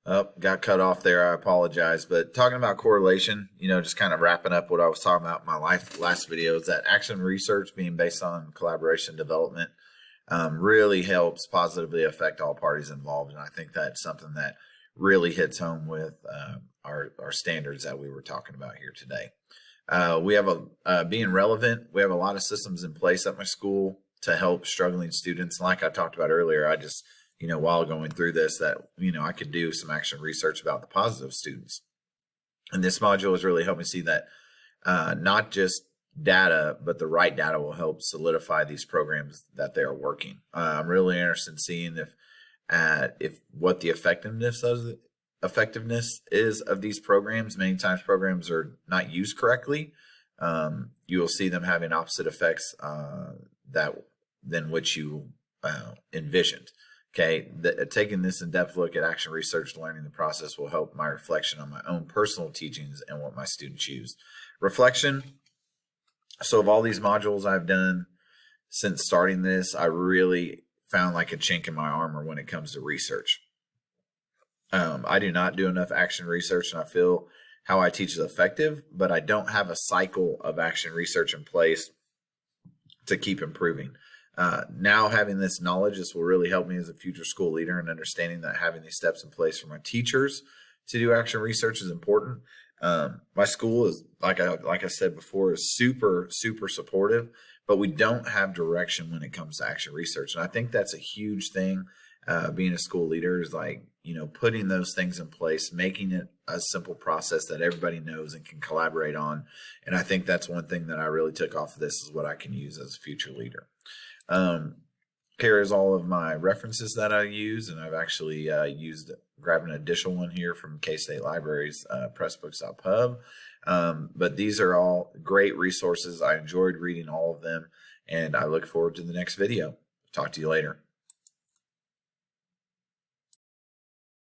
Oh, got cut off there. I apologize. But talking about correlation, just kind of wrapping up what I was talking about in my last video is that action research being based on collaboration development really helps positively affect all parties involved. And I think that's something that really hits home with our standards that we were talking about here today. We have being relevant. We have a lot of systems in place at my school to help struggling students. And like I talked about earlier, I just while going through this, that, I could do some action research about the positive students. And this module has really helped me see that not just data, but the right data will help solidify these programs that they are working. I'm really interested in seeing if what the effectiveness is of these programs. Many times programs are not used correctly. You will see them having opposite effects than what you envisioned. Okay, taking this in-depth look at action research, learning the process will help my reflection on my own personal teachings and what my students use. Reflection. So of all these modules I've done since starting this, I really found like a chink in my armor when it comes to research. I do not do enough action research, and I feel how I teach is effective, but I don't have a cycle of action research in place to keep improving. Now having this knowledge, this will really help me as a future school leader, and understanding that having these steps in place for my teachers to do action research is important. My school is, like I said before, is super supportive, but we don't have direction when it comes to action research. And I think that's a huge thing. Being a school leader is like, putting those things in place, making it a simple process that everybody knows and can collaborate on. And I think that's one thing that I really took off of this, is what I can use as a future leader. Here is all of my references that I use, and I've actually grabbed an additional one here from K-State Libraries, pressbooks.pub. But these are all great resources. I enjoyed reading all of them, and I look forward to the next video. Talk to you later.